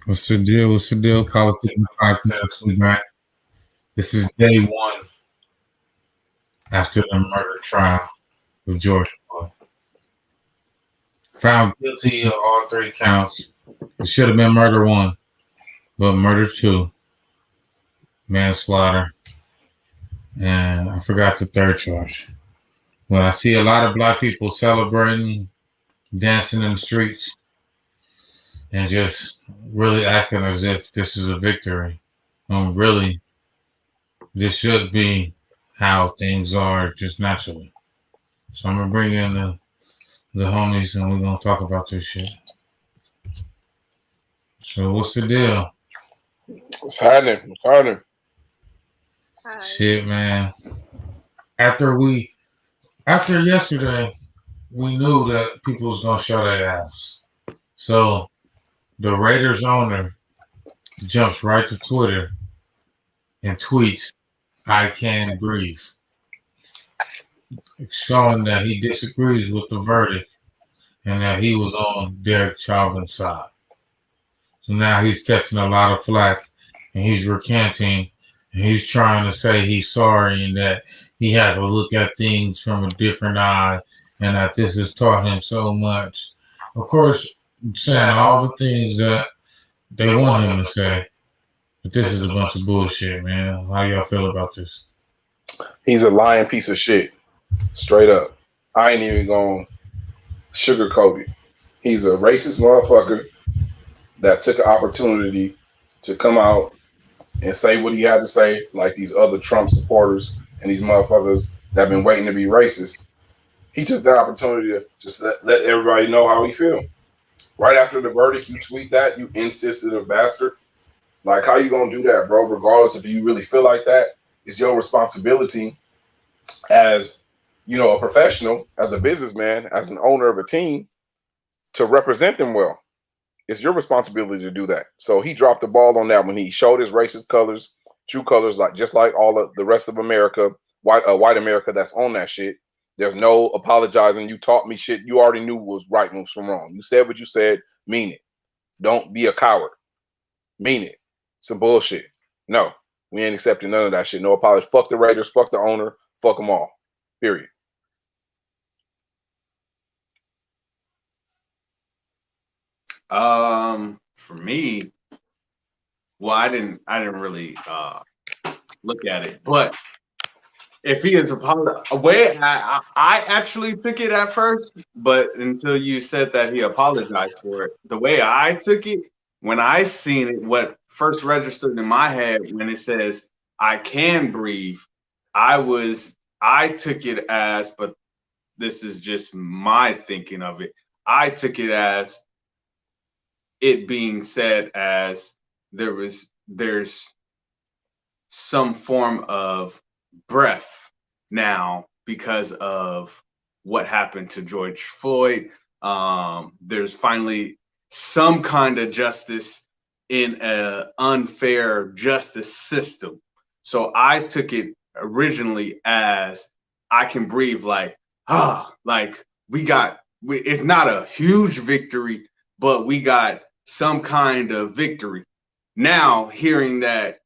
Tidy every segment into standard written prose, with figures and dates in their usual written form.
What's the deal? What's the deal? Politikan podcast. We back. This is day one after the murder trial of George Floyd. Found guilty of all three counts. It should have been murder one, but murder two, manslaughter, and I forgot the third charge. But I see a lot of black people celebrating, dancing in the streets, and just really acting as if this is a victory. Really, this should be how things are just naturally. So I'm gonna bring in the homies and we're gonna talk about this shit. So what's the deal? What's happening? What's happening? Hi. Shit, man. After yesterday, we knew that people was gonna show their ass. So the Raiders owner jumps right to Twitter and tweets, "I can't breathe," showing that he disagrees with the verdict and that he was on Derek Chauvin's side. So now he's catching a lot of flack and he's recanting and he's trying to say he's sorry and that he has to look at things from a different eye and that this has taught him so much. Of course, saying all the things that they want him to say, but this is a bunch of bullshit, man. How y'all feel about this? He's a lying piece of shit. Straight up. I ain't even gonna sugarcoat it. He's a racist motherfucker that took an opportunity to come out and say what he had to say, like these other Trump supporters and these motherfuckers that have been waiting to be racist. He took that opportunity to just let everybody know how he feel. Right after the verdict, you tweet that, you insensitive bastard. Like, how you gonna do that, bro? Regardless if you really feel like that, it's your responsibility as, a professional, as a businessman, as an owner of a team, to represent them well. It's your responsibility to do that. So he dropped the ball on that when he showed his racist colors, true colors, just like all of the rest of America, white America that's on that shit. There's no apologizing. You taught me shit you already knew was right moves from wrong. You said what you said, mean it. Don't be a coward. Mean it. Some bullshit. No, we ain't accepting none of that shit. No apology. Fuck the Raiders. Fuck the owner. Fuck them all. Period. For me, well, I didn't really look at it, but if he is I actually took it at first, but until you said that he apologized for it, the way I took it, when I seen it, what first registered in my head when it says "I can breathe," I took it as, but this is just my thinking of it. I took it as it being said as there's some form of breath now because of what happened to George Floyd. There's finally some kind of justice in an unfair justice system. So I took it originally as I can breathe, like it's not a huge victory, but we got some kind of victory. Now, hearing that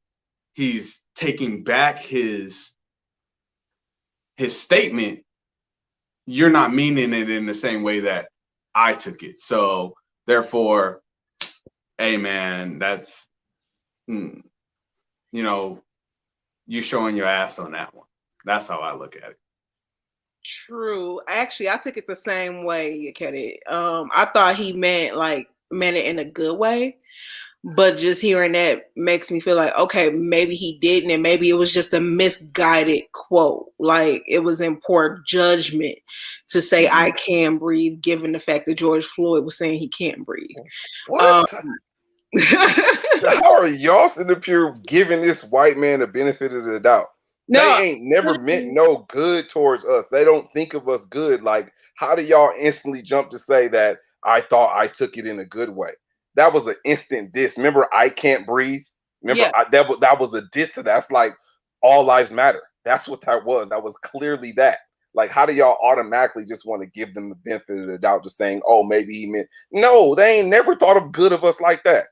he's taking back his statement, you're not meaning it in the same way that I took it. So therefore, hey man, that's you showing your ass on that one. That's how I look at it. True. Actually, I took it the same way, Kenny. I thought he meant it in a good way. But just hearing that makes me feel like, okay, maybe he didn't, and maybe it was just a misguided quote. Like, it was in poor judgment to say, I can breathe, given the fact that George Floyd was saying he can't breathe. What? How are y'all sitting up here giving this white man the benefit of the doubt? No, they ain't never meant no good towards us. They don't think of us good. Like, how do y'all instantly jump to say that I thought I took it in a good way? That was an instant diss. Remember, I can't breathe. Remember, that was a diss to that. That's like all lives matter. That's what that was. That was clearly that. Like, how do y'all automatically just want to give them the benefit of the doubt, just saying, oh, maybe he meant? No, they ain't never thought of good of us like that.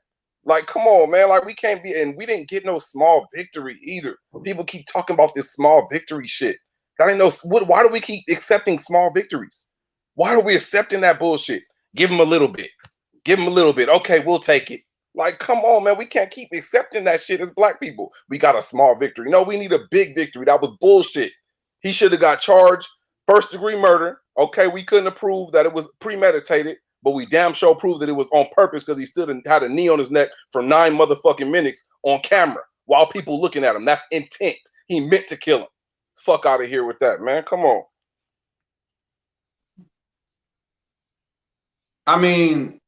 Like, come on, man. Like, we can't be, and we didn't get no small victory either. People keep talking about this small victory shit. I didn't know why do we keep accepting small victories? Why are we accepting that bullshit? Give them a little bit. Give them a little bit. Okay, we'll take it. Like, come on, man. We can't keep accepting that shit as black people. We got a small victory. No, we need a big victory. That was bullshit. He should have got charged first-degree murder. Okay, we couldn't have proved that it was premeditated, but we damn sure proved that it was on purpose because he still had a knee on his neck for 9 motherfucking minutes on camera while people looking at him. That's intent. He meant to kill him. Fuck out of here with that, man. Come on. I mean,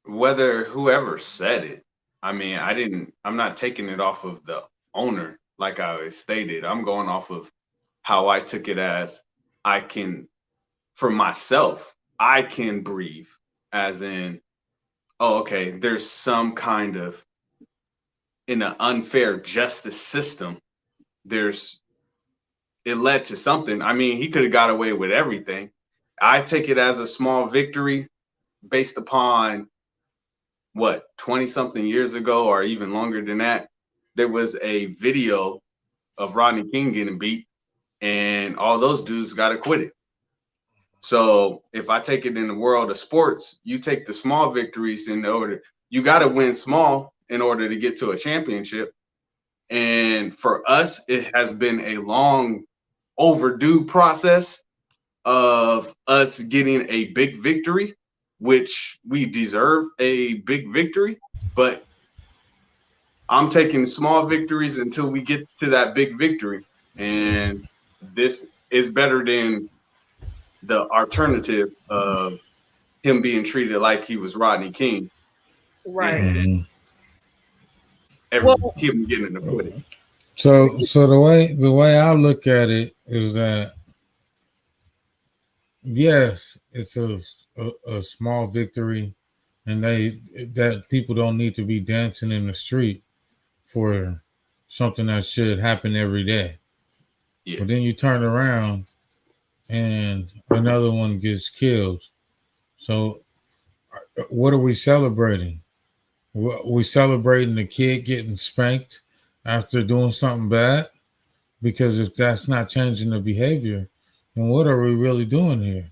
whether whoever said it, I mean, I'm not taking it off of the owner, like I stated. I'm going off of how I took it as for myself, I can breathe, as in, oh, okay, there's some kind of, in an unfair justice system, it led to something. I mean, he could have got away with everything. I take it as a small victory based upon what, 20 something years ago, or even longer than that, there was a video of Rodney King getting beat and all those dudes got acquitted. So if I take it in the world of sports, you take the small victories you got to win small in order to get to a championship. And for us, it has been a long overdue process of us getting a big victory, which we deserve a big victory. But I'm taking small victories until we get to that big victory. And this is better than the alternative of him being treated like he was Rodney King. Right. And him getting acquitted. So the way I look at it is that, yes, it's a small victory, and that people don't need to be dancing in the street for something that should happen every day. Yeah. But then you turn around and another one gets killed. So what are we celebrating? We celebrating the kid getting spanked after doing something bad? Because if that's not changing the behavior, then what are we really doing here?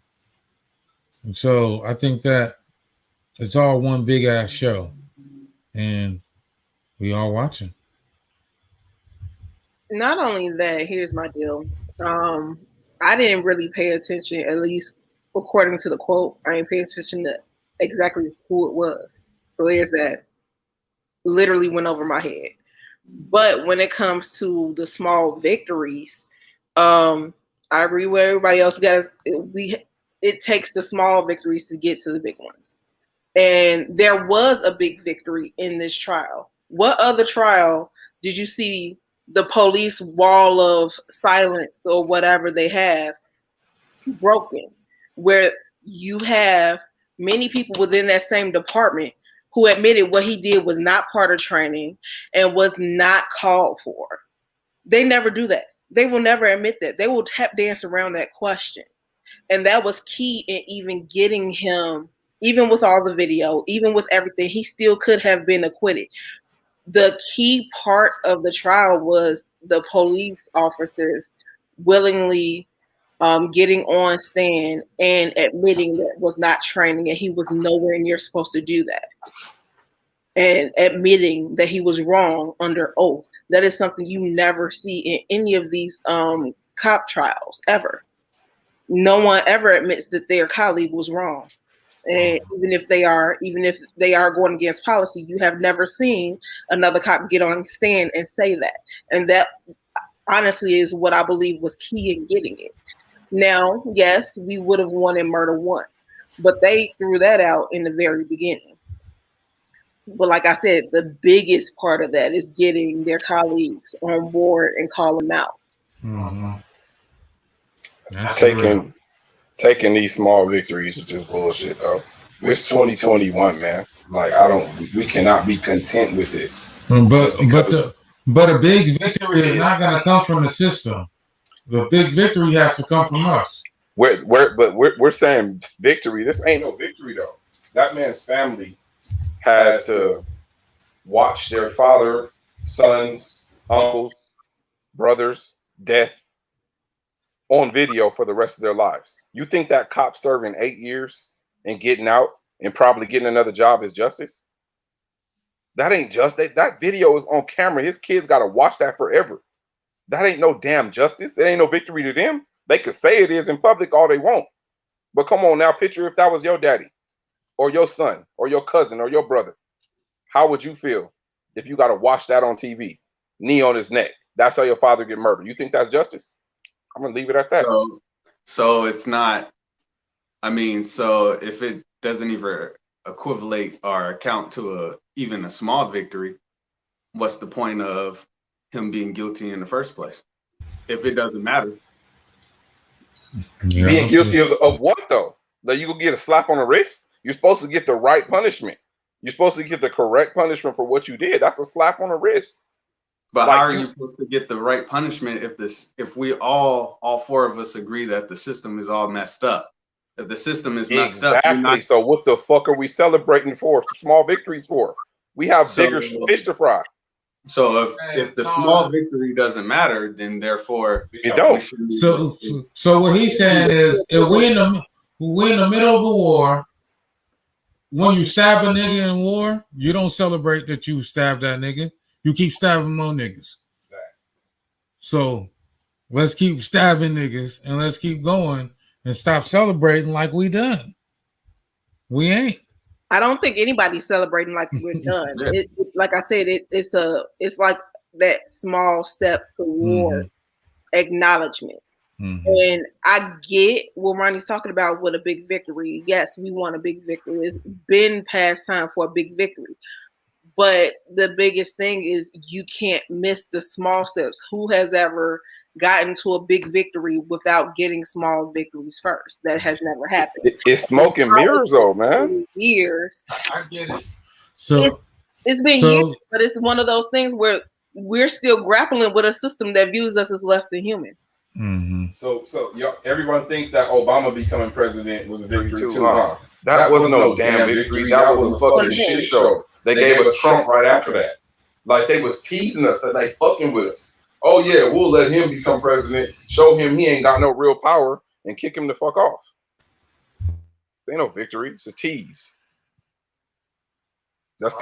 And so I think that it's all one big ass show, and we all watching. Not only that, here's my deal. I didn't really pay attention, at least according to the quote. I didn't pay attention to exactly who it was. So there's that. Literally went over my head. But when it comes to the small victories, I agree with everybody else. It takes the small victories to get to the big ones. And there was a big victory in this trial. What other trial did you see the police wall of silence or whatever they have broken, where you have many people within that same department who admitted what he did was not part of training and was not called for? They never do that. They will never admit that. They will tap dance around that question. And that was key in even getting him, even with all the video, even with everything, he still could have been acquitted. The key part of the trial was the police officers willingly getting on stand and admitting that was not training and he was nowhere near supposed to do that, and admitting that he was wrong under oath. That is something you never see in any of these cop trials ever. No one ever admits that their colleague was wrong. And even if they are going against policy, you have never seen another cop get on stand and say that. And that honestly is what I believe was key in getting it. Now, yes, we would have wanted murder one, but they threw that out in the very beginning. But like I said, the biggest part of that is getting their colleagues on board and call them out. Mm-hmm. Taking these small victories is just bullshit, though. It's 2021, man. Like, we cannot be content with this. But a big victory is not going to come from the system. The big victory has to come from us. We're saying victory. This ain't no victory, though. That man's family has to watch their father, sons, uncles, brothers' death on video for the rest of their lives. You think that cop serving 8 years and getting out and probably getting another job is justice? That ain't just that video is on camera. His kids got to watch that forever. That ain't no damn justice. It ain't no victory to them. They could say it is in public all they want. But come on now, picture if that was your daddy or your son or your cousin or your brother. How would you feel if you got to watch that on TV? Knee on his neck. That's how your father get murdered. You think that's justice? I'm going to leave it at that. So it's not, I mean, so if it doesn't even equivalent or account to even a small victory, what's the point of him being guilty in the first place? If it doesn't matter. Yeah. Being guilty of what though? Like you gonna get a slap on the wrist? You're supposed to get the right punishment. You're supposed to get the correct punishment for what you did. That's a slap on the wrist. But like how are you supposed to get the right punishment if we all four of us agree that the system is all messed up? If the system is messed up, exactly. So what the fuck are we celebrating for? Small victories for? We have bigger fish to fry. So if the small victory doesn't matter, then therefore it don't. So what he's saying is, if we in the middle of a war, when you stab a nigga in war, you don't celebrate that you stabbed that nigga. You keep stabbing more niggas. So let's keep stabbing niggas and let's keep going and stop celebrating like we done. We ain't. I don't think anybody's celebrating like we're done. Like I said, it's like that small step toward acknowledgement. And I get what Ronnie's talking about with a big victory. Yes, we want a big victory. It's been past time for a big victory. But the biggest thing is you can't miss the small steps. Who has ever gotten to a big victory without getting small victories first? That has never happened. It's smoke and mirrors though, man. Years. I get it. So it's been years, but it's one of those things where we're still grappling with a system that views us as less than human. So everyone thinks that Obama becoming president was a victory too, huh? That wasn't no damn victory. That was a fucking shit show. They gave us Trump right after that. Like they was teasing us that they fucking with us. Oh yeah, we'll let him become president, show him he ain't got no real power, and kick him the fuck off. There ain't no victory. It's a tease. That's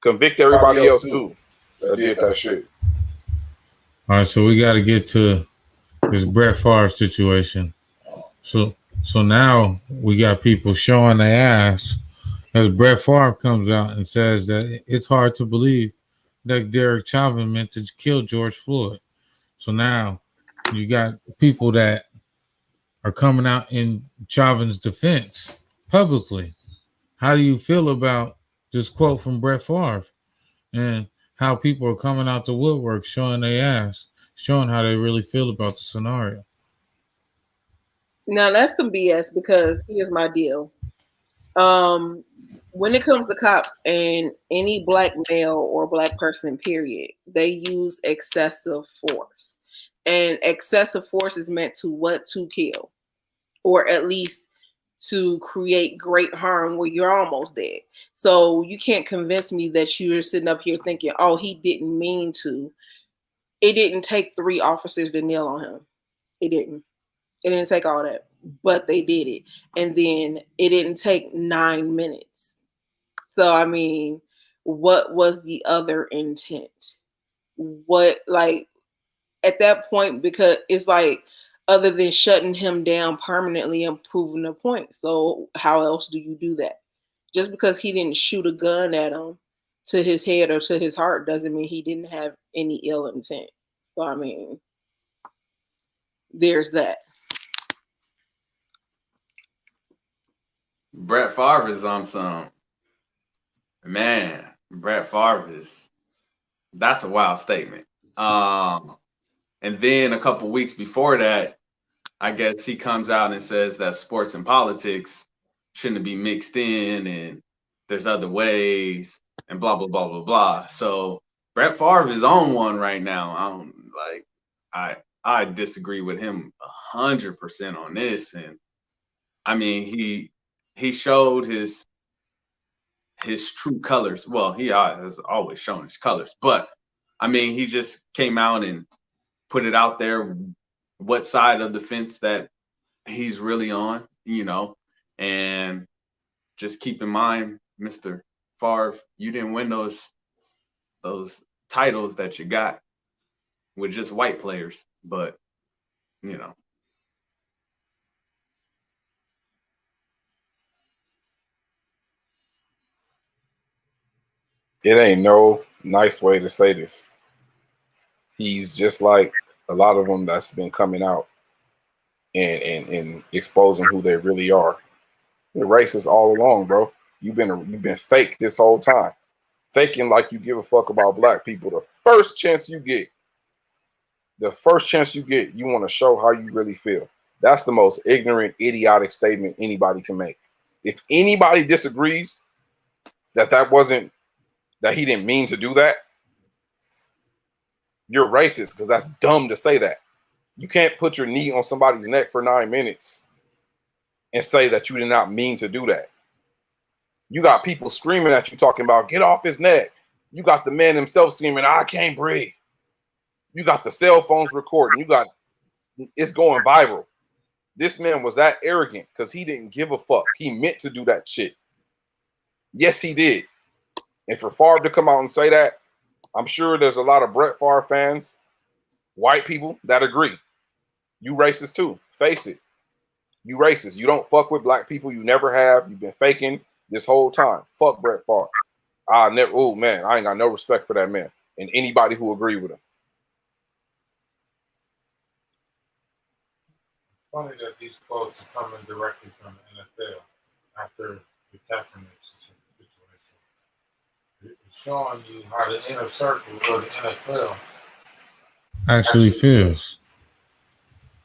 convict everybody else too that did that shit. All right, so we got to get to this Brett Favre situation. So now we got people showing their ass as Brett Favre comes out and says that it's hard to believe that Derek Chauvin meant to kill George Floyd. So now you got people that are coming out in Chauvin's defense publicly. How do you feel about this quote from Brett Favre and how people are coming out the woodwork showing their ass, showing how they really feel about the scenario? Now that's some BS because here's my deal. When it comes to cops and any black male or black person, period, they use excessive force. And excessive force is meant to what? To kill. Or at least to create great harm where you're almost dead. So you can't convince me that you're sitting up here thinking, oh, he didn't mean to. It didn't take 3 officers to kneel on him. It didn't. It didn't take all that. But they did it. And then it didn't take 9 minutes. So, I mean, what was the other intent? What, like, at that point, because it's like, other than shutting him down permanently and proving a point. So how else do you do that? Just because he didn't shoot a gun at him to his head or to his heart doesn't mean he didn't have any ill intent. So, I mean, there's that. Brett Favre is on some, man, Brett Favre is, that's a wild statement. And then a couple weeks before that, I guess he comes out and says that sports and politics shouldn't be mixed in and there's other ways and blah, blah, blah, blah, blah. So Brett Favre is on one right now. I disagree with him 100% on this. And I mean, he showed his his true colors. Well, he has always shown his colors, but I mean, he just came out and put it out there what side of the fence that he's really on, and just keep in mind, Mr. Favre, you didn't win those titles that you got with just white players, but It ain't no nice way to say this. He's just like a lot of them that's been coming out and exposing who they really are. You're racist all along, bro. You've been fake this whole time, faking like you give a fuck about black people. The first chance you get, you want to show how you really feel. That's the most ignorant, idiotic statement anybody can make. If anybody disagrees that he didn't mean to do that, you're racist, because that's dumb to say that. You can't put your knee on somebody's neck for 9 minutes and say that you did not mean to do that. You got people screaming at you talking about get off his neck. You got the man himself screaming, I can't breathe. You got the cell phones recording. It's going viral. This man was that arrogant because he didn't give a fuck. He meant to do that shit. Yes, he did. And for Favre to come out and say that, I'm sure there's a lot of Brett Favre fans, white people, that agree. You racist too. Face it. You racist. You don't fuck with black people. You never have. You've been faking this whole time. Fuck Brett Favre. I ain't got no respect for that man and anybody who agree with him. It's funny that these quotes are coming directly from the NFL after the Kaepernick situation. It's showing you how the inner circle of the NFL actually feels.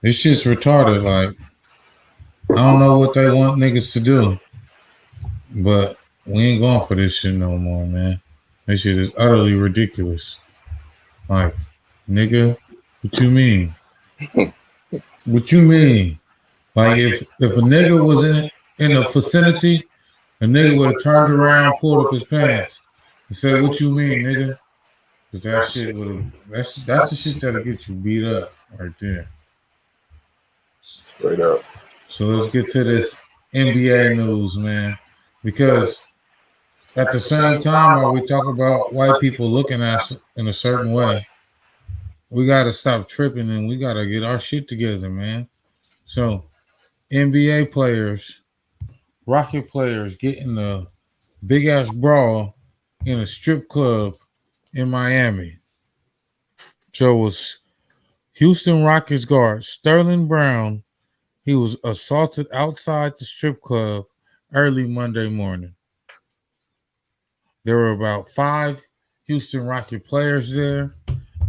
This shit's retarded. Like, I don't know what they want niggas to do, but we ain't going for this shit no more, man. This shit is utterly ridiculous. Like, nigga, what you mean? What you mean? Like, if a nigga was in a vicinity, a nigga would have turned around, pulled up his pants, and said, "What you mean, nigga?" Because that shit would have. That's the shit that'll get you beat up right there. Straight up. So let's get to this NBA news, man. Because at the same time, while we talk about white people looking at us in a certain way, we got to stop tripping and we got to get our shit together, man. So NBA players, Rocket players getting a big ass brawl in a strip club in Miami. So it was Houston Rockets guard Sterling Brown. He was assaulted outside the strip club early Monday morning. There were about 5 Houston Rocket players there,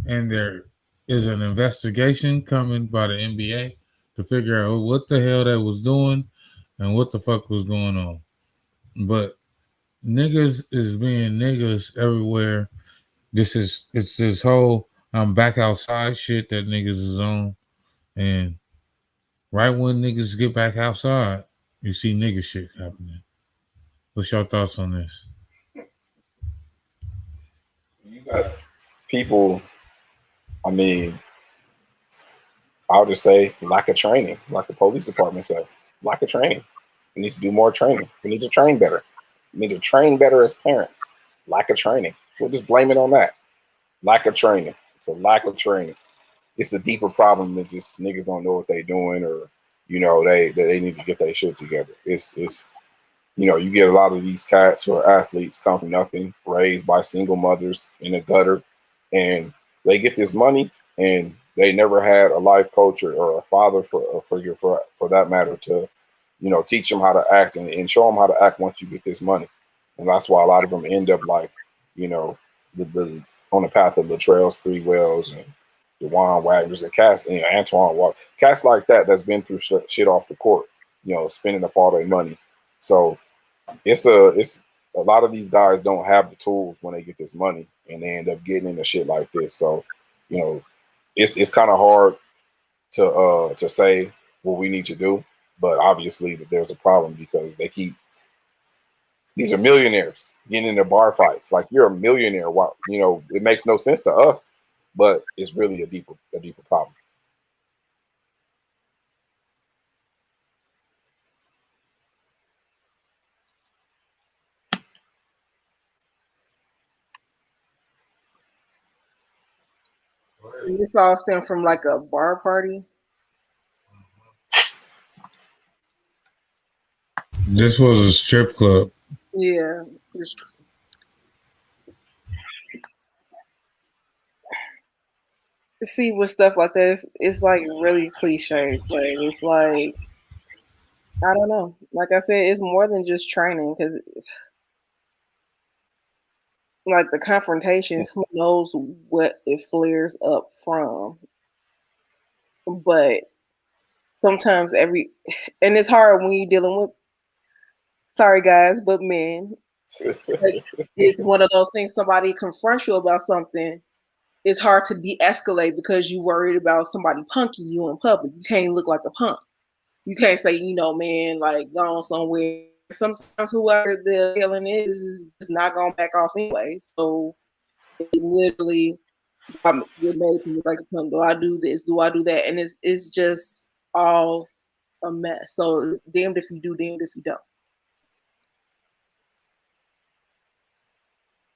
and there is an investigation coming by the NBA to figure out what the hell they was doing and what the fuck was going on. But niggas is being niggas everywhere. It's this whole I'm back outside shit that niggas is on. And right when niggas get back outside, you see nigga shit happening. What's your thoughts on this? You got people, I mean, I'll just say lack of training, like the police department said, lack of training. We need to do more training. We need to train better. We need to train better as parents. Lack of training. We'll just blame it on that. Lack of training. It's a lack of training. It's a deeper problem than just niggas don't know what they doing, or they need to get their shit together. It's you get a lot of these cats who are athletes, come from nothing, raised by single mothers in a gutter, and they get this money and they never had a life coach or a father for that matter to teach them how to act and show them how to act once you get this money. And that's why a lot of them end up like the on the path of Latrell Sprewells and DeJuan Wagners and cats and Antoine Walker, cats like that's been through shit off the court, spending up all their money. So it's a lot of these guys don't have the tools when they get this money, and they end up getting into shit like this. So it's kind of hard to say what we need to do, but obviously that there's a problem because they keep These are millionaires getting into bar fights. Like, you're a millionaire. Wow, you know, it makes no sense to us, but it's really a deeper problem. This all stemmed from like a bar party. This was a strip club. Yeah. See, with stuff like that, it's like really cliche, but it's like, I don't know. Like I said, it's more than just training because, like, the confrontations, who knows what it flares up from. But sometimes and it's hard when you're dealing with, sorry guys, but men. It's one of those things, somebody confronts you about something, it's hard to de-escalate because you're worried about somebody punking you in public. You can't look like a punk. You can't say, man, like, gone somewhere. Sometimes whoever the alien is not going to back off anyway. So it's literally, you're made to look like a punk. Do I do this? Do I do that? And it's just all a mess. So damned if you do, damned if you don't.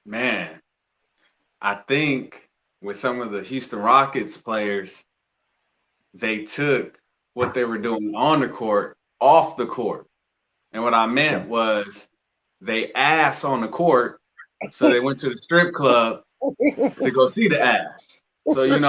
Man, I think with some of the Houston Rockets players, they took what they were doing on the court off the court. And what I meant was they ass on the court, so they went to the strip club to go see the ass. So, it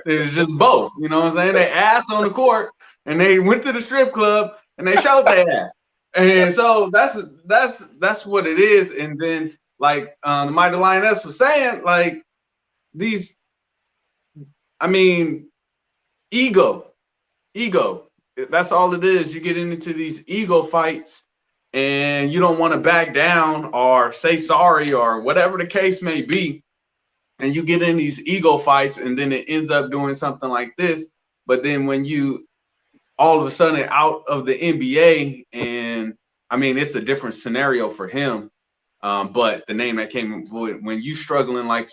was just both. You know what I'm saying? They asked on the court and they went to the strip club and they showed their ass. And so that's what it is. And then, like the Mighty Lioness was saying, like, these, I mean, ego. That's all it is. You get into these ego fights and you don't want to back down or say sorry or whatever the case may be. And you get in these ego fights and then it ends up doing something like this. But then when you all of a sudden out of the NBA, and I mean, it's a different scenario for him. But the name that came when you struggling like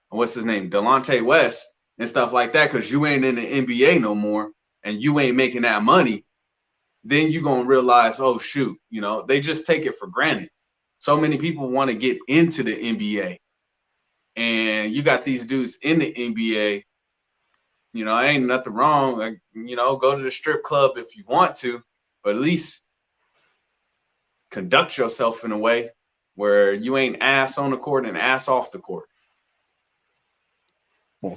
what's his name? Delonte West and stuff like that, because you ain't in the NBA no more and you ain't making that money, then you're going to realize, oh, shoot, they just take it for granted. So many people want to get into the NBA. And you got these dudes in the NBA, ain't nothing wrong. Like, go to the strip club if you want to, but at least conduct yourself in a way where you ain't ass on the court and ass off the court. Yeah.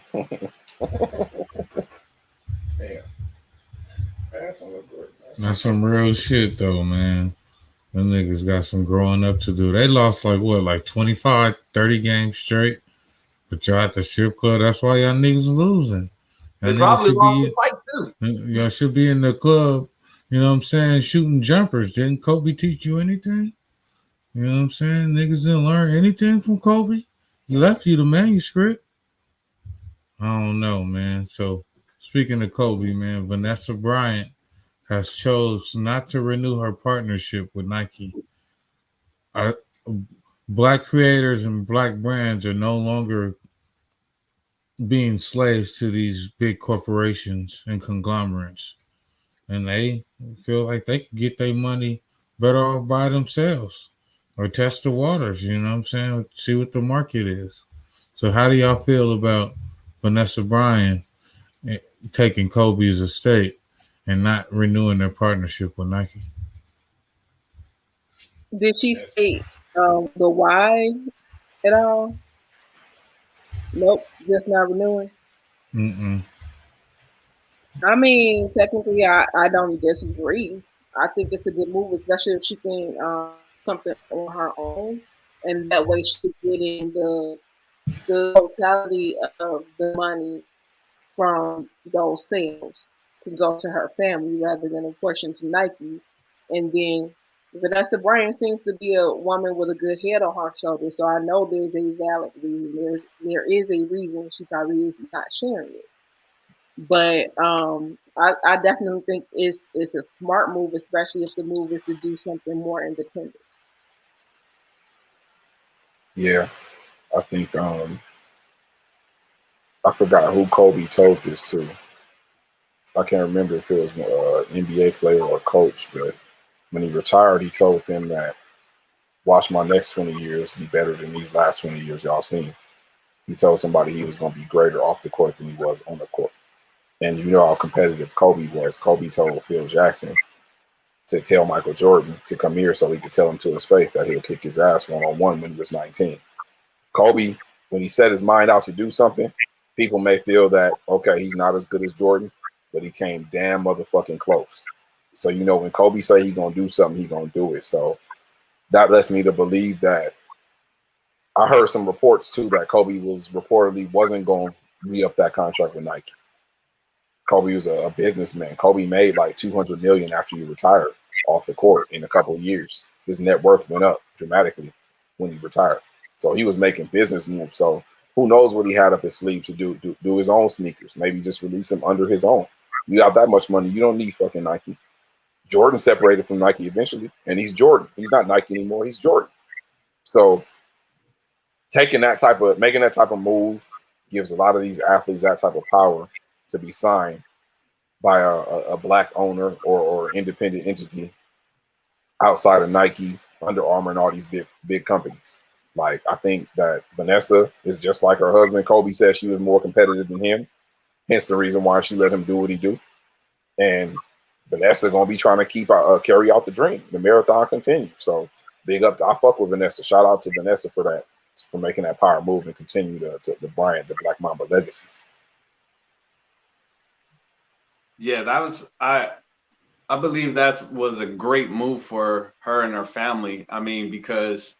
Ass on the court. That's some real shit, though, man. Them niggas got some growing up to do. They lost like 25, 30 games straight. But y'all at the strip club, that's why y'all niggas losing. They probably lost the fight too. Y'all should be in the club, you know what I'm saying, shooting jumpers. Didn't Kobe teach you anything? You know what I'm saying? Niggas didn't learn anything from Kobe. He left you the manuscript. I don't know, man. So speaking of Kobe, man, Vanessa Bryant has chose not to renew her partnership with Nike. Black creators and black brands are no longer being slaves to these big corporations and conglomerates. And they feel like they can get their money better off by themselves or test the waters, you know what I'm saying? See what the market is. So how do y'all feel about Vanessa Bryant taking Kobe's estate and not renewing their partnership with Nike? Did she say the why at all? Nope, just not renewing. Mm-mm. I mean, technically, I don't disagree. I think it's a good move, especially if she can something on her own, and that way she's getting the totality of the money from those sales to go to her family rather than a portion to Nike. And then Vanessa Bryant seems to be a woman with a good head on her shoulders, so I know there's a valid reason. There is a reason she probably is not sharing it. But I definitely think it's a smart move, especially if the move is to do something more independent. Yeah, I think I forgot who Kobe told this to. I can't remember if it was an NBA player or coach, but when he retired, he told them that watch my next 20 years be better than these last 20 years y'all seen. He told somebody he was going to be greater off the court than he was on the court. And you know how competitive Kobe was. Kobe told Phil Jackson to tell Michael Jordan to come here so he could tell him to his face that he'll kick his ass one-on-one when he was 19. Kobe, when he set his mind out to do something, people may feel that, okay, he's not as good as Jordan, but he came damn motherfucking close. So, you know, when Kobe say he's going to do something, he's going to do it. So that lets me to believe that I heard some reports, too, that Kobe was reportedly wasn't going to re-up that contract with Nike. Kobe was a businessman. Kobe made like $200 million after he retired off the court in a couple of years. His net worth went up dramatically when he retired. So he was making business moves. So who knows what he had up his sleeve to do his own sneakers. Maybe just release them under his own. You got that much money. You don't need fucking Nike. Jordan separated from Nike eventually, and he's Jordan. He's not Nike anymore. He's Jordan. So making that type of move gives a lot of these athletes that type of power to be signed by a black owner or independent entity outside of Nike, Under Armour, and all these big companies. Like, I think that Vanessa is just like her husband. Kobe said she was more competitive than him. Hence the reason why she let him do what he do. And Vanessa gonna be trying to keep carry out the dream. The marathon continues. So big up. I fuck with Vanessa. Shout out to Vanessa for that, for making that power move and continue the Bryant, the Black Mamba legacy. Yeah, that was I believe that was a great move for her and her family. I mean, because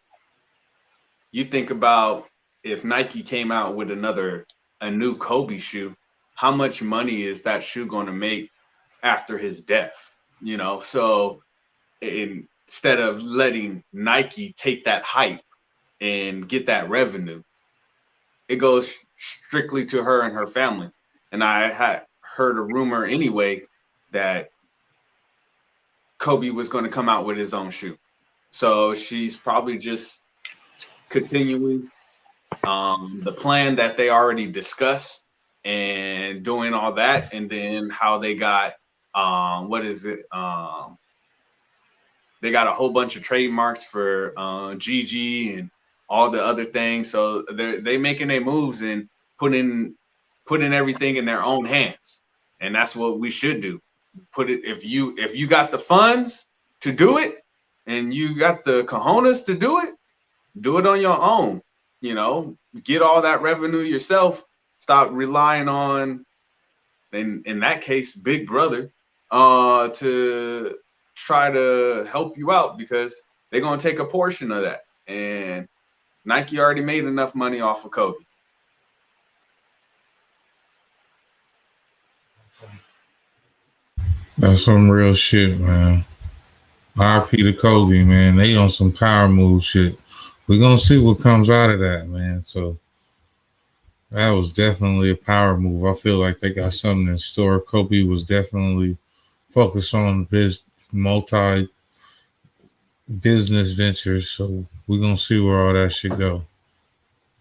you think about if Nike came out with a new Kobe shoe, how much money is that shoe going to make after his death? You know, so instead of letting Nike take that hype and get that revenue, it goes strictly to her and her family. And I had heard a rumor anyway that Kobe was going to come out with his own shoe. So she's probably just continuing the plan that they already discussed and doing all that. And then how they got, they got a whole bunch of trademarks for GG and all the other things. So they making their moves and putting everything in their own hands. And that's what we should do. Put it, if you got the funds to do it and you got the cojones to do it on your own. You know, get all that revenue yourself. Stop relying on, in that case, Big Brother, to try to help you out, because they're gonna take a portion of that. And Nike already made enough money off of Kobe. That's some real shit, man. RP to Kobe, man. They on some power move shit. We're gonna see what comes out of that, man. So that was definitely a power move. I feel like they got something in store. Kobe was definitely focused on multi business ventures. So we're gonna see where all that shit go.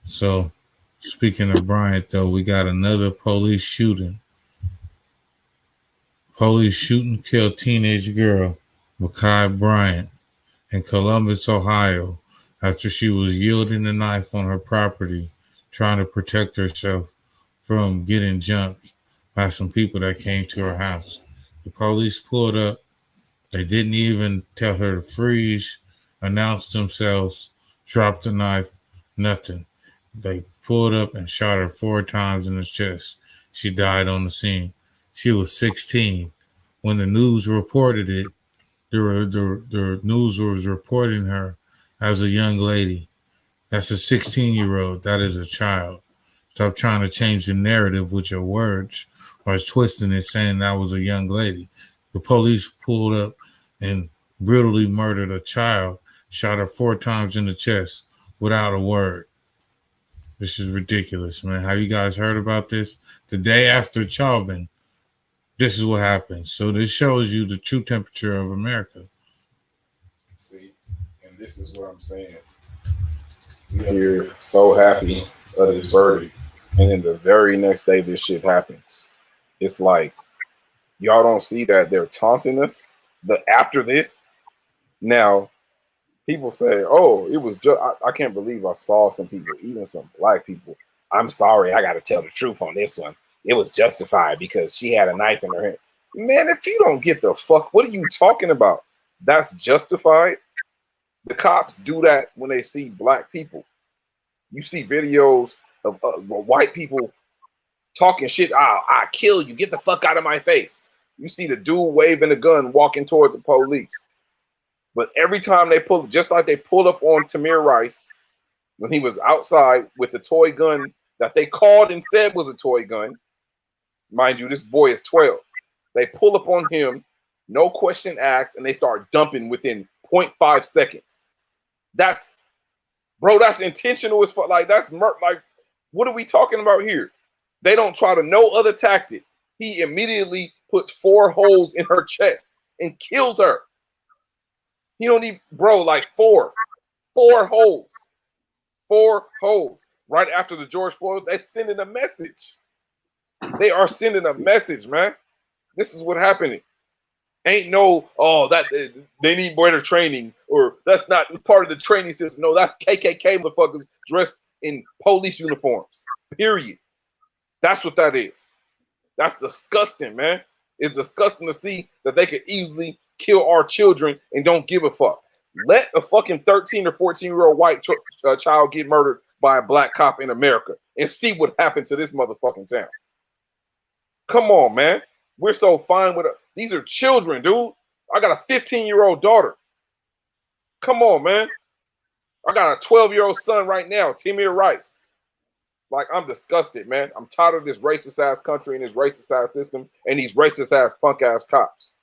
So speaking of Bryant, though, we got another police shooting. Police shooting killed teenage girl Ma'Khia Bryant in Columbus, Ohio, after she was wielding a knife on her property, trying to protect herself from getting jumped by some people that came to her house. The police pulled up. They didn't even tell her to freeze, announced themselves, dropped the knife, nothing. They pulled up and shot her 4 times in the chest. She died on the scene. She was 16. When the news reported it, the news was reporting her as a young lady. That's a 16-year-old. That is a child. Stop trying to change the narrative with your words or twisting it, saying that was a young lady. The police pulled up and brutally murdered a child, shot her 4 times in the chest without a word. This is ridiculous, man. Have you guys heard about this? The day after Chauvin, this is what happens. So this shows you the true temperature of America. See, and this is what I'm saying. You're so happy of this verdict, and then the very next day this shit happens. It's like y'all don't see that they're taunting us. The after this, now people say, "Oh, it was just." I can't believe I saw some people, even some black people. I'm sorry, I got to tell the truth on this one. It was justified because she had a knife in her hand. Man, if you don't get the fuck, what are you talking about? That's justified. The cops do that when they see black people. You see videos of white people talking shit. I kill you. Get the fuck out of my face. You see the dude waving a gun walking towards the police. But every time they pull, just like they pulled up on Tamir Rice when he was outside with the toy gun that they called and said was a toy gun. Mind you, this boy is 12. They pull up on him, no question asked, and they start dumping within 0.5 seconds. That's, bro, that's intentional as fuck. Like, that's like, what are we talking about here? They don't try to no other tactic. He immediately puts 4 holes in her chest and kills her. He don't even, bro, like 4 holes. 4 holes. Right after the George Floyd, they're sending a message. They are sending a message, man. This is what happening. Ain't no, oh, that they need better training, or that's not part of the training system. No, that's KKK motherfuckers dressed in police uniforms. Period. That's what that is. That's disgusting, man. It's disgusting to see that they could easily kill our children and don't give a fuck. Let a fucking 13 or 14-year-old white child get murdered by a black cop in America and see what happened to this motherfucking town. Come on, man. We're so fine with it. These are children, dude. I got a 15-year-old daughter. Come on, man. I got a 12-year-old son right now, Tamir Rice. Like, I'm disgusted, man. I'm tired of this racist ass country and this racist ass system and these racist ass punk ass cops.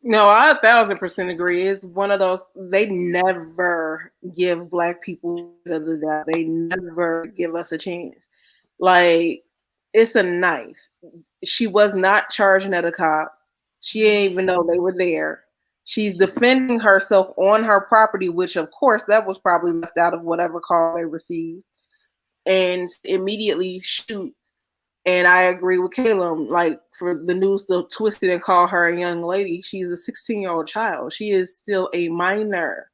No, I 1,000% agree. It's one of those, they never give black people the doubt. They never give us a chance. Like, it's a knife. She was not charging at a cop. She didn't even know they were there. She's defending herself on her property, which of course that was probably left out of whatever call they received, and immediately shoot. And I agree with Kalum. Like, for the news to twist it and call her a young lady, she's a 16-year-old child. She is still a minor.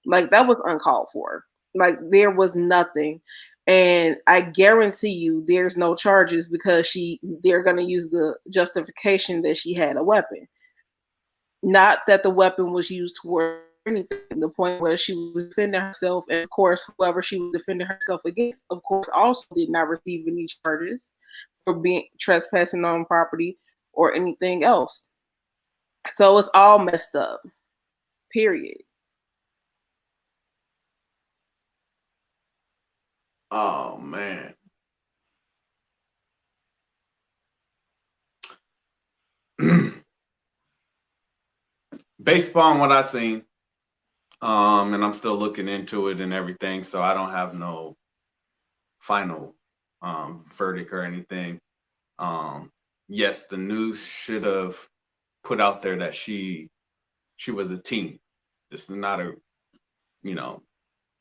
Like, that was uncalled for. Like, there was nothing. And I guarantee you there's no charges because they're going to use the justification that she had a weapon. Not that the weapon was used toward anything. The point where she was defending herself, and of course, whoever she was defending herself against, of course, also did not receive any charges for being trespassing on property or anything else. So it's all messed up. Period. Oh man. Based upon what I seen, and I'm still looking into it and everything, so I don't have no final verdict or anything. Yes, the news should have put out there that she was a teen. This is not a,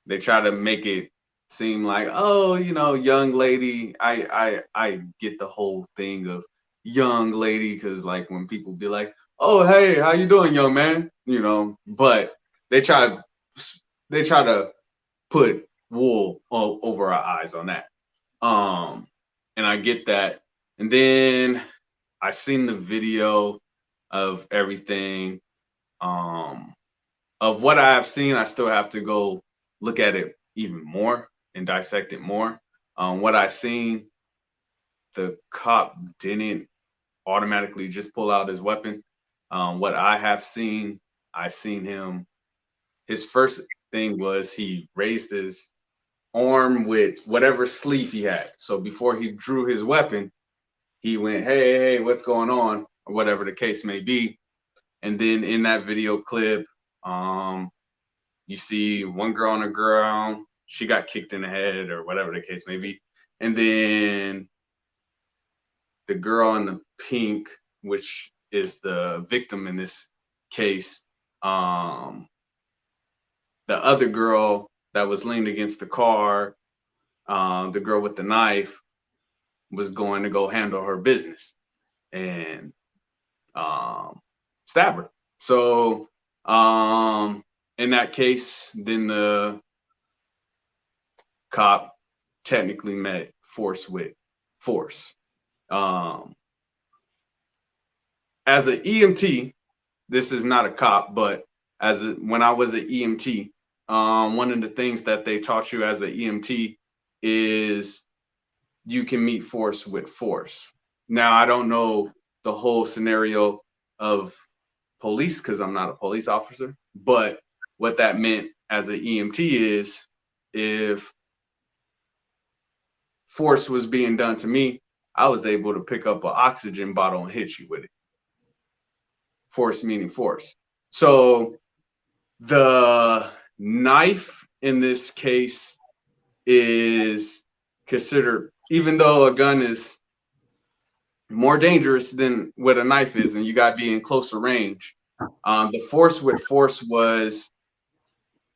they try to make it seem like, oh, young lady. I get the whole thing of young lady, because like when people be like, oh, hey, how you doing, young man? But they try to put wool over our eyes on that. And I get that. And then I seen the video of everything. Of what I've seen, I still have to go look at it even more and dissect it more. What I seen, the cop didn't automatically just pull out his weapon. What I have seen, I seen him. His first thing was he raised his arm with whatever sleeve he had. So before he drew his weapon, he went, hey, what's going on? Or whatever the case may be. And then in that video clip, you see one girl on the ground. She got kicked in the head or whatever the case may be. And then the girl in the pink, which is the victim in this case, the other girl that was leaned against the car, the girl with the knife, was going to go handle her business and stab her. So in that case, then the cop technically met force with force. As an EMT, this is not a cop, but when I was an EMT, one of the things that they taught you as an EMT is you can meet force with force. Now, I don't know the whole scenario of police because I'm not a police officer, but what that meant as an EMT is if force was being done to me, I was able to pick up an oxygen bottle and hit you with it. Force meaning force. So the knife in this case is considered, even though a gun is more dangerous than what a knife is, and you got to be in closer range. The force with force was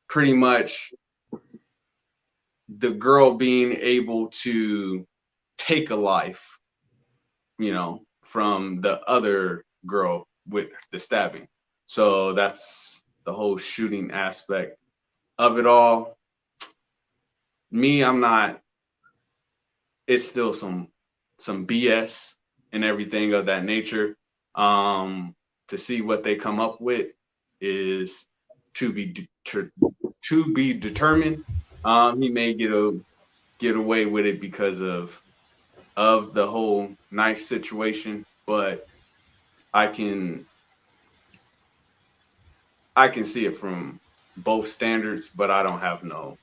pretty much the girl being able to take a life, from the other girl with the stabbing. So that's the whole shooting aspect of it all. Me, I'm not. It's still some BS and everything of that nature. To see what they come up with is to be determined. He may get away with it because of the whole knife situation, but I can see it from both standards, but I don't have no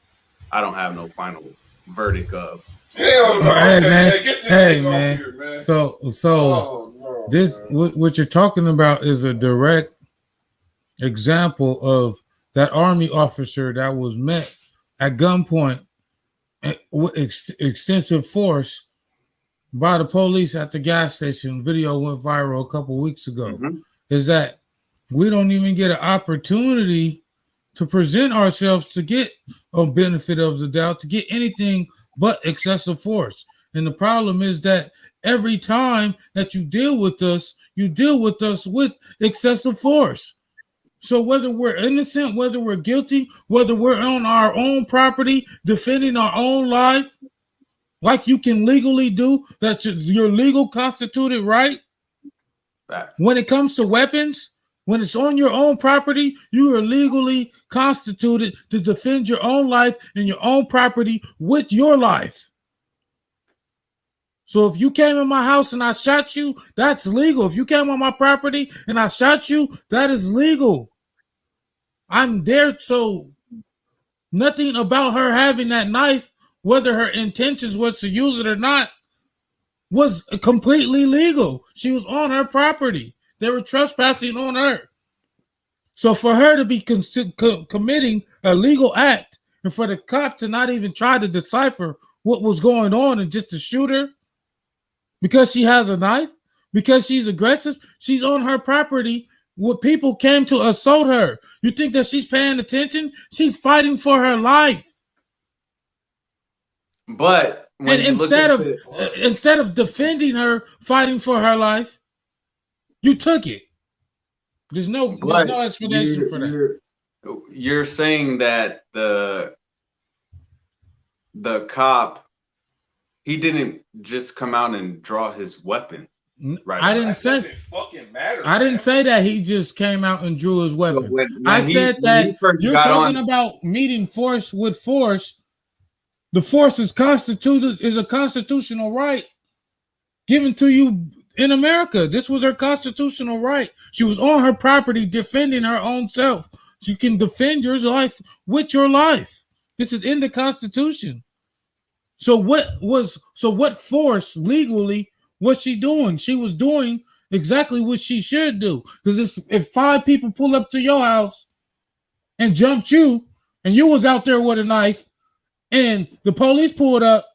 final verdict of. Hell no. Hey, man. Here, man. So no, this man. What you're talking about is a direct example of that Army officer that was met at gunpoint with extensive force by the police at the gas station. Video went viral a couple weeks ago. Mm-hmm. Is that we don't even get an opportunity to present ourselves to get a benefit of the doubt, to get anything but excessive force. And the problem is that every time that you deal with us with excessive force. So whether we're innocent, whether we're guilty, whether we're on our own property, defending our own life, like you can legally do, that's your legal constituted right. When it comes to weapons, when it's on your own property, you are legally constituted to defend your own life and your own property with your life. So if you came in my house and I shot you, that's legal. If you came on my property and I shot you, that is legal. I'm there, so nothing about her having that knife, whether her intentions was to use it or not, was completely legal. She was on her property. They were trespassing on her. So for her to be committing a legal act and for the cop to not even try to decipher what was going on and just to shoot her because she has a knife, because she's aggressive, she's on her property. What people came to assault her. You think that she's paying attention? She's fighting for her life. But when instead of defending her, fighting for her life, you took it. There's no explanation for that. You're saying that the cop, he didn't just come out and draw his weapon. Right. I didn't say fucking matter. I didn't say that he just came out and drew his weapon. So when I said that you're talking about meeting force with force. The force is a constitutional right given to you in America. This was her constitutional right. She was on her property defending her own self. You can defend your life with your life. This is in the Constitution. So what force legally was she doing? She was doing exactly what she should do. Because if 5 people pull up to your house and jumped you, and you was out there with a knife, and the police pulled up,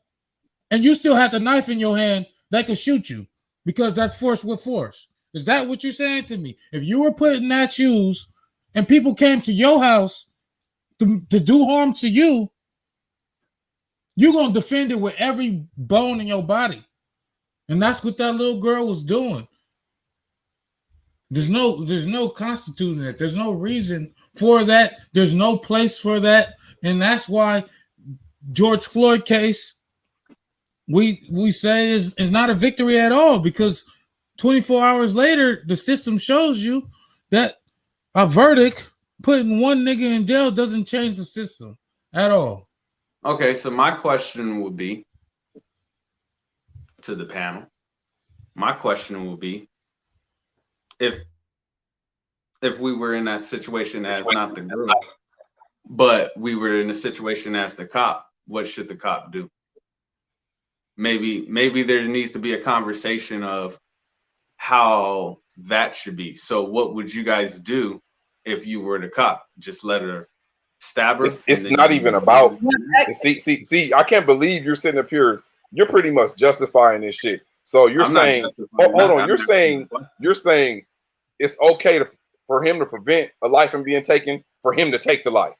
and you still had the knife in your hand, they could shoot you because that's force with force. Is that what you're saying to me? If you were put in that shoes and people came to your house to do harm to you, you're gonna defend it with every bone in your body. And that's what that little girl was doing. There's no constituting it. There's no reason for that. There's no place for that. And that's why George Floyd case, we say is not a victory at all, because 24 hours later, the system shows you that a verdict putting one nigga in jail doesn't change the system at all. Okay, so my question would be to the panel. My question will be, if we were in that situation as not the girl, but we were in a situation as the cop, what should the cop do? Maybe there needs to be a conversation of how that should be. So what would you guys do if you were the cop? Just let her stab her? It's not even about. See, I can't believe you're sitting up here. You're pretty much justifying this shit. So you're saying, hold on. You're saying it's okay for him to prevent a life from being taken, for him to take the life.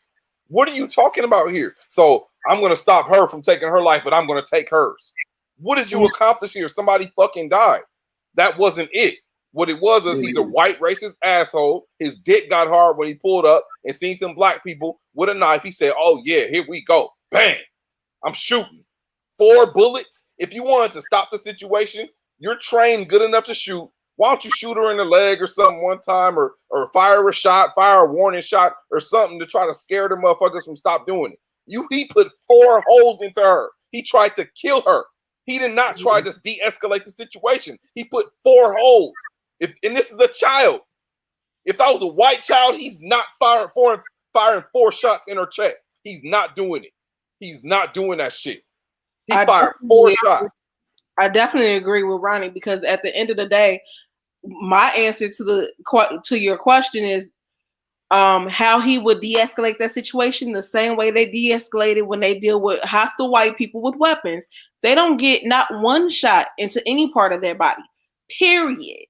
What are you talking about here? So I'm going to stop her from taking her life, but I'm going to take hers. What did you accomplish here? Somebody fucking died. That wasn't it. What it was is he's a white racist asshole. His dick got hard when he pulled up and seen some black people with a knife. He said, oh yeah, here we go. Bang. I'm shooting. 4 bullets. If you wanted to stop the situation, you're trained good enough to shoot. Why don't you shoot her in the leg or something one time, or fire a shot, fire a warning shot or something to try to scare the motherfuckers from stop doing it. He put 4 holes into her. He tried to kill her. He did not try to de-escalate the situation. He put 4 holes. And this is a child. If that was a white child, he's not firing 4 shots in her chest. He's not doing it. He's not doing that shit. He fired 4 shots. I definitely agree with Ronnie, because at the end of the day, my answer to your question is how he would de-escalate that situation the same way they de-escalated when they deal with hostile white people with weapons. They don't get not one shot into any part of their body. Period.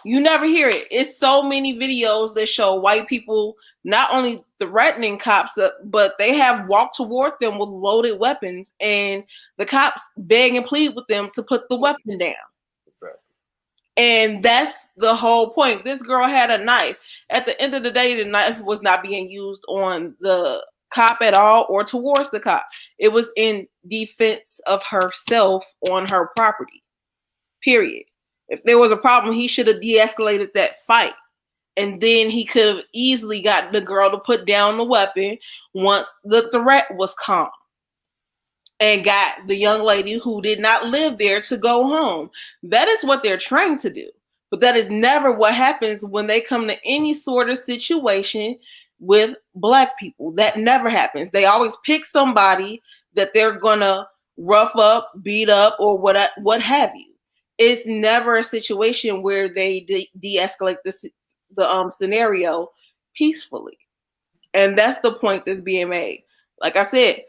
You never hear it. It's so many videos that show white people not only threatening cops, but they have walked toward them with loaded weapons, and the cops beg and plead with them to put the weapon down. Exactly. And that's the whole point. This girl had a knife. At the end of the day, the knife was not being used on the cop at all or towards the cop. It was in defense of herself on her property. Period. If there was a problem, he should have de-escalated that fight. And then he could have easily got the girl to put down the weapon once the threat was calm. And got the young lady who did not live there to go home. That is what they're trained to do. But that is never what happens when they come to any sort of situation with black people. That never happens. They always pick somebody that they're going to rough up, beat up, or what have you. It's never a situation where they de-escalate the scenario peacefully. And that's the point that's being made. Like I said,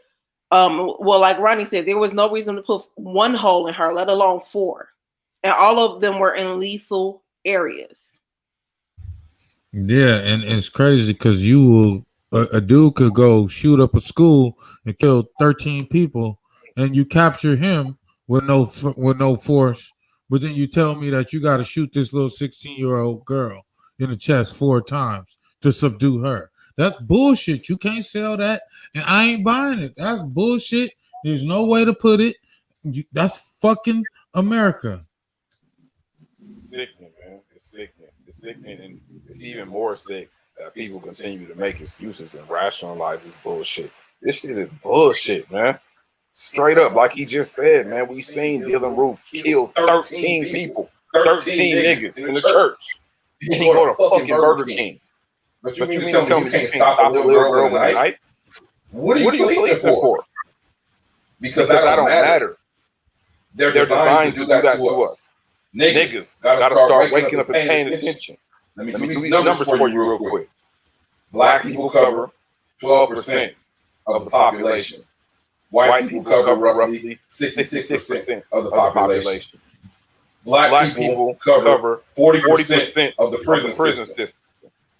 like Ronnie said, there was no reason to put 1 hole in her, let alone 4. And all of them were in lethal areas. Yeah, and it's crazy because a dude could go shoot up a school and kill 13 people, and you capture him with no force. But then you tell me that you got to shoot this little 16-year-old girl in the chest 4 times to subdue her. That's bullshit. You can't sell that, and I ain't buying it. That's bullshit. There's no way to put it. That's fucking America. Sickening, man. It's sickening. It's sickening, and it's even more sick that people continue to make excuses and rationalize this bullshit. This shit is bullshit, man. Straight up, like he just said, man. We seen Dylan Roof kill 13 people, 13 niggas in the church. And he go to fucking Burger King. But you mean to tell me you can't stop a little girl with a knife? What are you policing for? Because that don't matter. They're designed to do that to us. Niggas gotta start waking up and paying attention. Let me do these numbers for you real quick. Black people cover 12% of the population. White people cover roughly 66% of the population. Black people cover 40% of the prison system.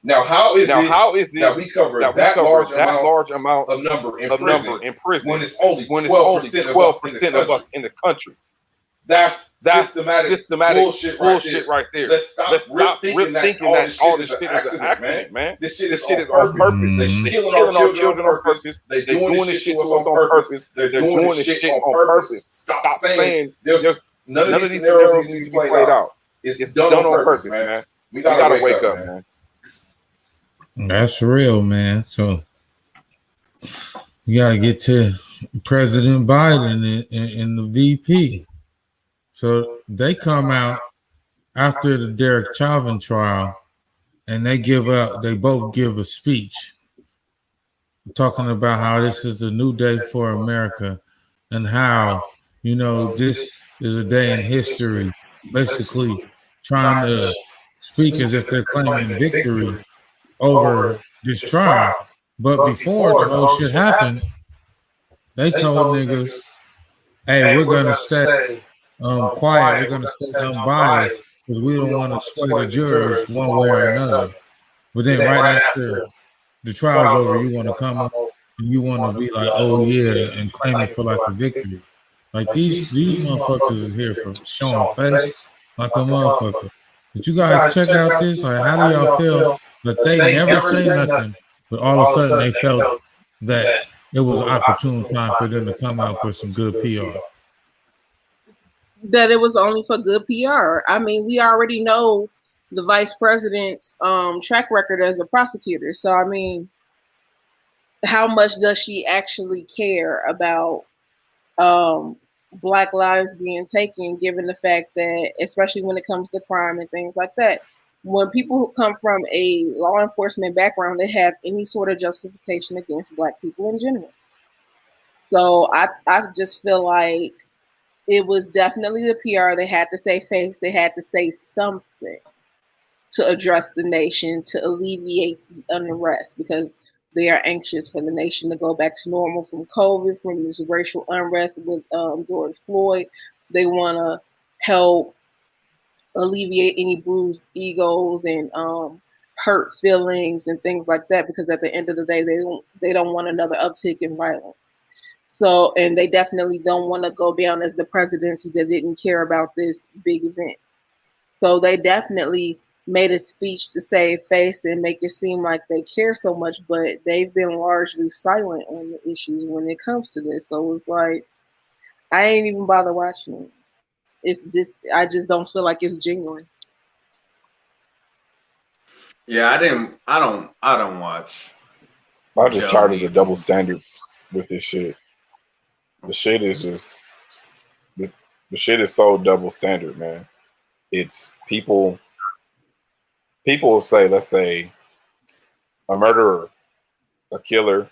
Now, how is it that we cover that large amount of number in prison when it's only 12% of us in the country? That's systematic bullshit right there. Let's stop thinking that all this shit is an accident, man. This shit is on purpose. They're killing our children on purpose. They're doing this shit to us on purpose. They're doing this shit on purpose. Stop saying there's none of these scenarios need to be played out. It's done on purpose, man. We gotta wake up, man. That's real, man. So you got to get to President Biden and the VP. So they come out after the Derek Chauvin trial, and they both give a speech talking about how this is a new day for America and how, this is a day in history, basically trying to speak as if they're claiming victory over this trial. But before the whole shit happened, they told niggas, hey, we're going to stay quiet. We're going to stay unbiased because we don't want to sway the jurors one way or another. But then right after the trial's over, you want to come up and you want to be like, oh yeah, and claim it for like a victory. Like these motherfuckers is here for showing face like a motherfucker. Did you guys check out this? Like, how do y'all feel that they never say nothing, but all of a sudden they felt that it was an opportune time for them to come out for some good PR? That it was only for good PR. I mean, we already know the vice president's track record as a prosecutor. So, I mean, how much does she actually care about Black lives being taken, given the fact that, especially when it comes to crime and things like that, when people who come from a law enforcement background, they have any sort of justification against Black people in general. So I just feel like it was definitely the PR. They had to say face. They had to say something to address the nation, to alleviate the unrest, because they are anxious for the nation to go back to normal from COVID, from this racial unrest with George Floyd. They want to help alleviate any bruised egos and hurt feelings and things like that, because at the end of the day, they don't want another uptick in violence. So, and they definitely don't want to go down as the presidency that didn't care about this big event. So they definitely made a speech to save face and make it seem like they care so much, but they've been largely silent on the issues when it comes to this. So it's like, I ain't even bother watching it. It's just, I just don't feel like it's genuine. Yeah, I don't watch. I'm just tired of the double standards with this shit. The shit is just the shit is so double standard, man. It's people will say, let's say, a murderer, a killer,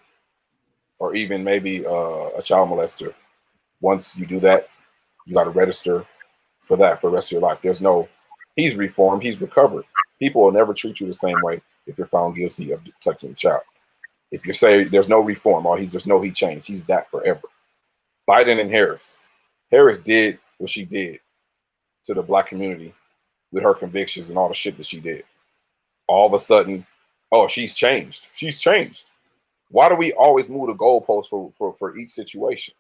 or even maybe a child molester. Once you do that, you got to register for that for the rest of your life. There's no, he's reformed, he's recovered. People will never treat you the same way if you're found guilty of touching a child. If you say there's no reform, or there's no he changed, he's that forever. Biden and Harris did what she did to the Black community with her convictions and all the shit that she did. All of a sudden, oh, she's changed. She's changed. Why do we always move the goalposts for each situation?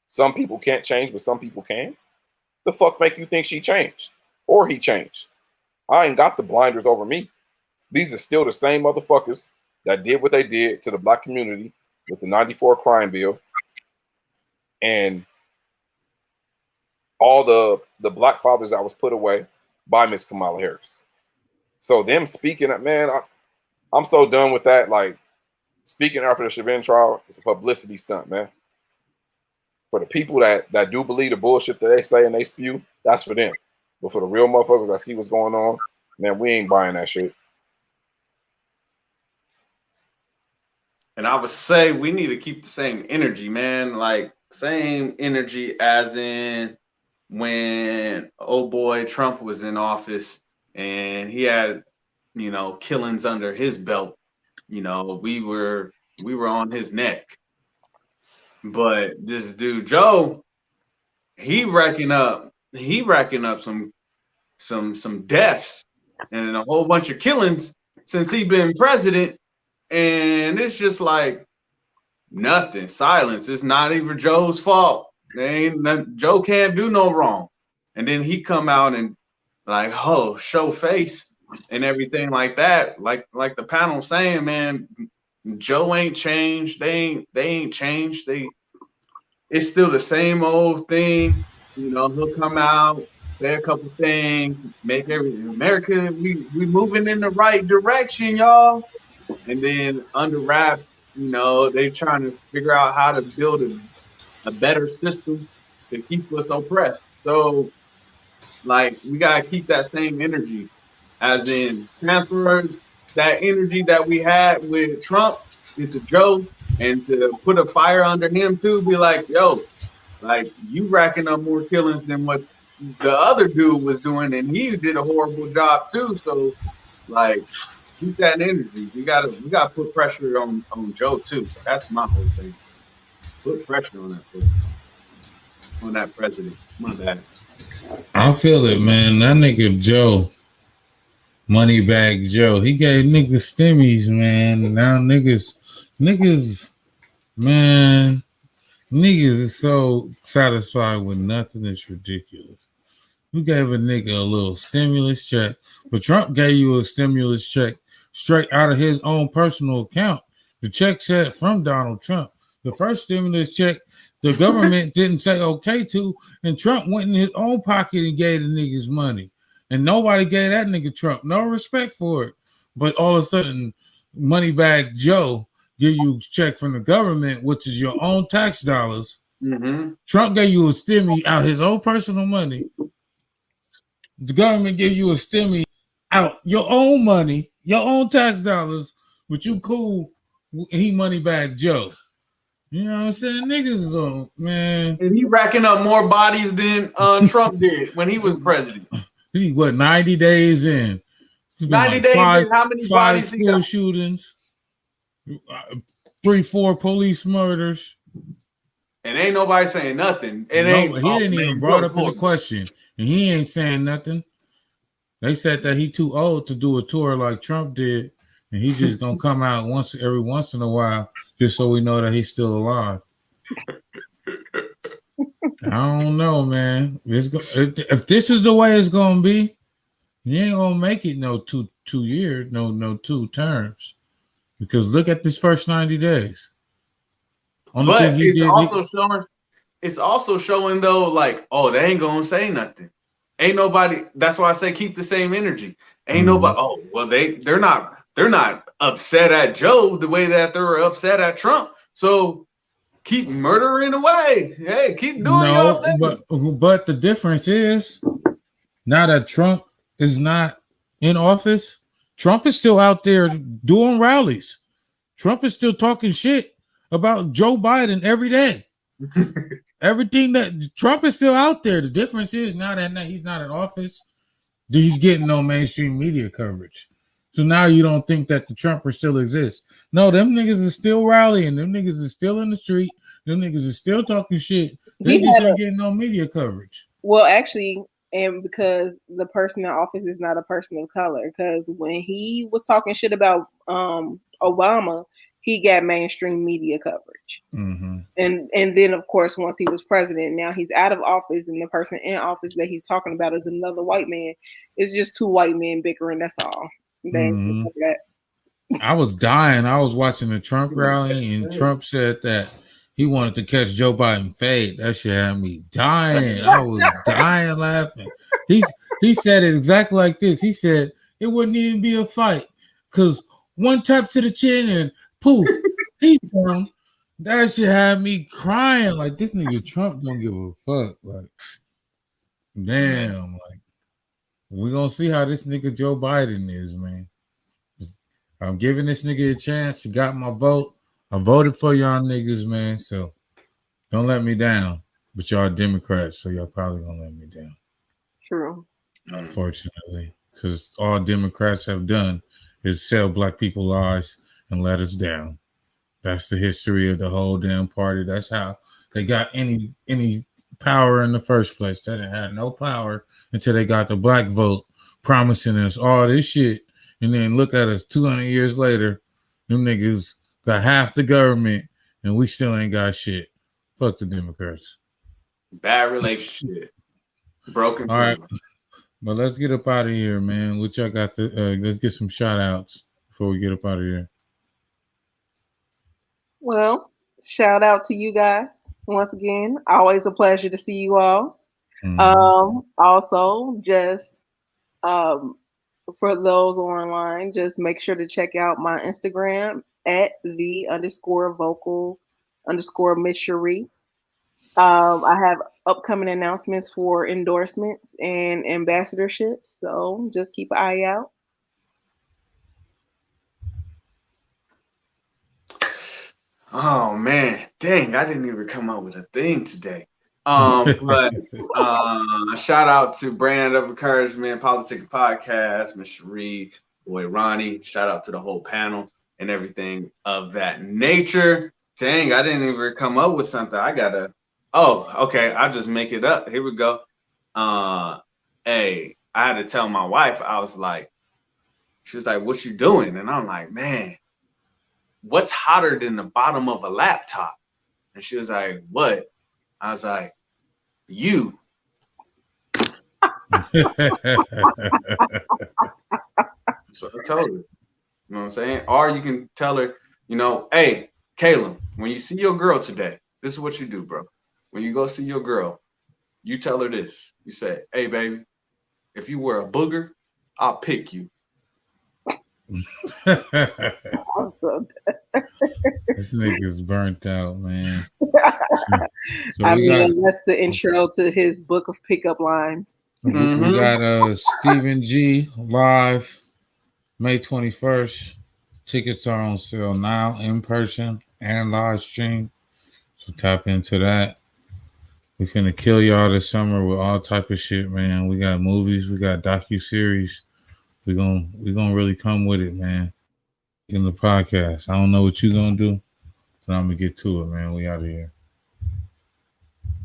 Some people can't change, but some people can. The fuck make you think she changed or he changed? I ain't got the blinders over me. These are still the same motherfuckers that did what they did to the Black community with the 94 crime bill and all the Black fathers that was put away by Miss Kamala Harris. So them speaking up, man, I'm so done with that. Like, speaking after the Chauvin trial is a publicity stunt, man. For the people that do believe the bullshit that they say and they spew, that's for them. But for the real motherfuckers that see what's going on, man, we ain't buying that shit. And I would say we need to keep the same energy, man. Like, same energy as in when old boy Trump was in office and he had, killings under his belt. We were on his neck. But this dude Joe, he racking up some deaths and a whole bunch of killings. since he been president, and it's just like nothing, silence. It's not even Joe's fault. Joe can't do no wrong. And then he come out and like, oh, show face and everything like that. Like the panel saying, man, Joe ain't changed. They ain't changed. It's still the same old thing. You know, he'll come out, say a couple things, make America, we moving in the right direction, y'all. And then under wraps, you know, they trying to figure out how to build a better system to keep us oppressed. So, like, we gotta keep that same energy, as in transfer that energy that we had with Trump into Joe, and to put a fire under him too. Be like, yo, like you racking up more killings than what the other dude was doing, and he did a horrible job too. So, like, keep that energy. We gotta put pressure on Joe too. That's my whole thing. Put pressure on that president. My bad. I feel it, man. That nigga Joe, Moneybag Joe, he gave niggas stimmies, man. Now niggas, man, niggas is so satisfied with nothing. It's ridiculous. We gave a nigga a little stimulus check, but Trump gave you a stimulus check straight out of his own personal account. The check said from Donald Trump. The first stimulus check, the government didn't say okay to, and Trump went in his own pocket and gave the niggas money. And nobody gave that nigga Trump no respect for it. But all of a sudden, Moneybag Joe give you a check from the government, which is your own tax dollars. Mm-hmm. Trump gave you a stimmy out his own personal money. The government gave you a stimmy out your own money, your own tax dollars, but you cool, he Moneybag Joe. You know what I'm saying? Niggas is on, man. And he racking up more bodies than Trump did when he was president. He, 90 days in? 90 days in, how many bodies he got? School shootings, 3-4 police murders. And ain't nobody saying nothing. He didn't even brought up in the question. And he ain't saying nothing. They said that he too old to do a tour like Trump did. And he just gonna come out every once in a while just so we know that he's still alive. I don't know, man. If this is the way it's gonna be, you ain't gonna make it no two years, no 2 terms. Because look at this first 90 days. But it's also showing though, like, oh, they ain't gonna say nothing. Ain't nobody. That's why I say keep the same energy. Ain't nobody. Oh, well, they're not upset at Joe the way that they were upset at Trump. So keep murdering away. Hey, keep doing your thing. But the difference is now that Trump is not in office, Trump is still out there doing rallies. Trump is still talking shit about Joe Biden every day. Everything that Trump is still out there. The difference is now that he's not in office, he's getting no mainstream media coverage. So now you don't think that the Trumpers still exist. No, them niggas are still rallying. Them niggas are still in the street. Them niggas are still talking shit. They just ain't getting no media coverage. Well, actually, and because the person in office is not a person of color. Because when he was talking shit about Obama, he got mainstream media coverage. Mm-hmm. And then, of course, once he was president, now he's out of office, and the person in office that he's talking about is another white man. It's just 2 white men bickering. That's all. Mm-hmm. I was dying. I was watching the Trump rally, and Trump said that he wanted to catch Joe Biden fade. That shit had me dying. I was dying laughing. He said it exactly like this. He said it wouldn't even be a fight because one tap to the chin and poof, he's down. That shit had me crying. Like, this nigga Trump don't give a fuck. Like, damn. Like, we're gonna see how this nigga Joe Biden is, man. I'm giving this nigga a chance. He got my vote. I voted for y'all niggas, man. So don't let me down. But y'all Democrats, so y'all probably gonna let me down. True. Unfortunately. Because all Democrats have done is sell black people lies and let us down. That's the history of the whole damn party. That's how they got any power in the first place. They didn't have no power until they got the black vote, promising us all this shit And then look at us 200 years later. Them niggas got half the government and we still ain't got shit. Fuck the Democrats. Bad relationship. Broken. All right. But let's get up out of here, man. What y'all got let's get some shout outs before we get up out of here. Well, shout out to you guys once again. Always a pleasure to see you all. Also, just for those online, just make sure to check out my Instagram at _vocal_Miss I have upcoming announcements for endorsements and ambassadorships, so just keep an eye out. Oh man, dang! I didn't even come up with a thing today. But shout out to Brand of Encouragement, Politikan Podcast, Miss Cherie, boy Ronnie. Shout out to the whole panel and everything of that nature. Dang, I didn't even come up with something. I gotta. Oh, okay. I'll just make it up. Here we go. Hey, I had to tell my wife. I was like, she was like, "What you doing?" And I'm like, "Man, what's hotter than the bottom of a laptop?" And she was like, "What?" I was like, "You." That's what I told her. You know what I'm saying? Or you can tell her, you know, "Hey, Kalum, when you see your girl today, this is what you do, bro. When you go see your girl, you tell her this. You say, 'Hey, baby, if you wear a booger, I'll pick you.'" This nigga's burnt out, man. So I mean, that's the intro to his book of pickup lines. We got Stephen G live May 21st. Tickets are on sale now, in person and live stream. So tap into that. We finna kill y'all this summer with all type of shit, man. We got movies, we got docu-series. We gonna really come with it, man. In the podcast. I don't know what you gonna do, but I'm gonna get to it, man. We out of here.